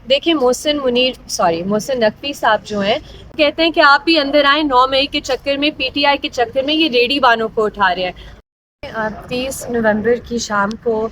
دیکھیں محسن نقوی صاحب جو ہیں کہتے ہیں کہ آپ بھی اندر آئیں، 9 مئی کے چکر میں، پی ٹی آئی کے چکر میں یہ ریڑھی بانوں کو اٹھا رہے ہیں۔ 30 نومبر کی شام کو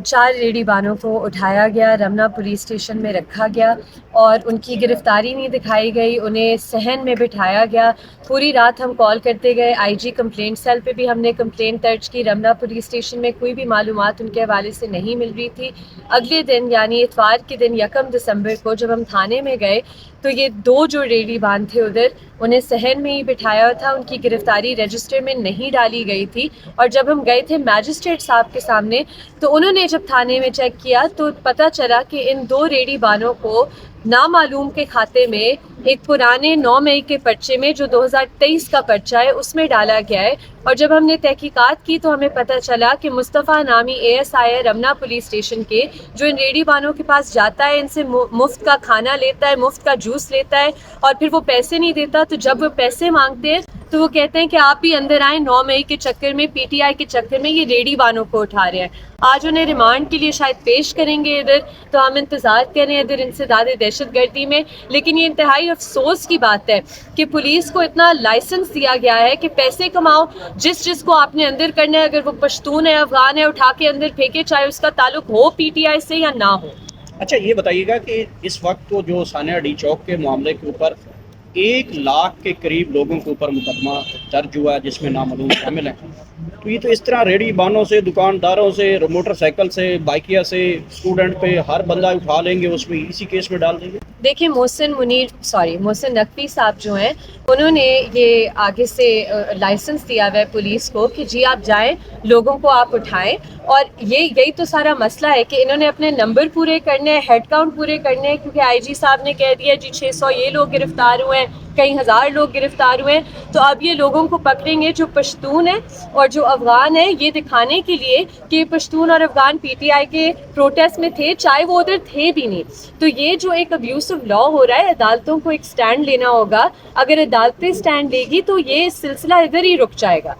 4 ریڑھی بانوں کو اٹھایا گیا، رمنا پولیس اسٹیشن میں رکھا گیا اور ان کی گرفتاری نہیں دکھائی گئی، انہیں صحن میں بٹھایا گیا۔ پوری رات ہم کال کرتے گئے، آئی جی کمپلینٹ سیل پہ بھی ہم نے کمپلینٹ درج کی، رمنا پولیس اسٹیشن میں کوئی بھی معلومات ان کے حوالے سے نہیں مل رہی تھی۔ اگلے دن یعنی اتوار کے دن 1 دسمبر کو جب ہم تھانے میں گئے تو یہ 2 جو ریڑھی باندھ تھے ادھر، انہیں صحن میں ہی بٹھایا تھا، ان کی گرفتاری رجسٹر میں نہیں ڈالی گئی تھی۔ اور جب ہم گئے تھے میجسٹریٹ صاحب کے سامنے تو انہوں نے جب تھانے میں چیک کیا تو پتہ چلا کہ ان 2 ریڑھی بانوں کو نامعلوم کے کھاتے میں ایک پرانے 9 مئی کے پرچے میں جو 2023 کا پرچہ ہے اس میں ڈالا گیا ہے۔ اور جب ہم نے تحقیقات کی تو ہمیں پتہ چلا کہ مصطفیٰ نامی اے ایس آئی ہے رمنا پولیس اسٹیشن کے، جو ان ریڑھی بانوں کے پاس جاتا ہے، ان سے مفت کا کھانا لیتا ہے، مفت کا جوس لیتا ہے اور پھر وہ پیسے نہیں دیتا، تو جب وہ پیسے مانگتے ہیں تو وہ کہتے ہیں کہ آپ بھی اندر آئیں، 9 مئی کے چکر میں، پی ٹی آئی کے چکر میں یہ ریڑھی بانوں کو اٹھا رہے ہیں۔ آج انہیں ریمانڈ کے لیے شاید پیش کریں گے ادھر، تو ہم انتظار کر رہے ہیں ادھر انسداد دہشت گردی میں۔ لیکن یہ انتہائی افسوس کی بات ہے کہ پولیس کو اتنا لائسنس دیا گیا ہے کہ پیسے کماؤ، جس کو آپ نے اندر کرنا ہے، اگر وہ پشتون ہے، افغان ہے، اٹھا کے اندر پھینکے، چاہے اس کا تعلق ہو پی ٹی آئی سے یا نہ ہو۔ اچھا یہ بتائیے گا کہ اس وقت تو جو ثانیہ ڈی چوک کے معاملے کے اوپر 1 لاکھ کے قریب لوگوں کے اوپر مقدمہ درج ہوا ہے جس میں نامعلوم شامل ہیں، تو یہ تو اس طرح ریڑھی بانوں سے، دکانداروں سے، موٹر سائیکل سے، بائکیا سے، اسٹوڈنٹ پہ ہر بندہ اٹھا لیں گے، اس میں اسی کیس میں ڈال دیں گے۔ دیکھیں محسن نقوی صاحب جو ہیں انہوں نے یہ آگے سے لائسنس دیا ہوا ہے پولیس کو کہ جی آپ جائیں، لوگوں کو آپ اٹھائیں، اور یہی تو سارا مسئلہ ہے کہ انہوں نے اپنے نمبر پورے کرنے ہیں، ہیڈ کاؤنٹ پورے کرنے ہیں، کیونکہ آئی جی صاحب نے کہہ دیا جی 600 یہ لوگ گرفتار ہوئے ہیں، کئی ہزار لوگ گرفتار ہوئے ہیں، تو اب یہ لوگوں کو پکڑیں گے جو پشتون ہیں اور جو افغان ہیں، یہ دکھانے کے لیے کہ پشتون اور افغان پی ٹی آئی کے پروٹیسٹ میں تھے، چاہے وہ ادھر تھے بھی نہیں۔ تو یہ جو ایک ابیوسو لا ہو رہا ہے، عدالتوں کو ایک سٹینڈ لینا ہوگا، اگر عدالتیں سٹینڈ لے گی تو یہ سلسلہ ادھر ہی رک جائے گا۔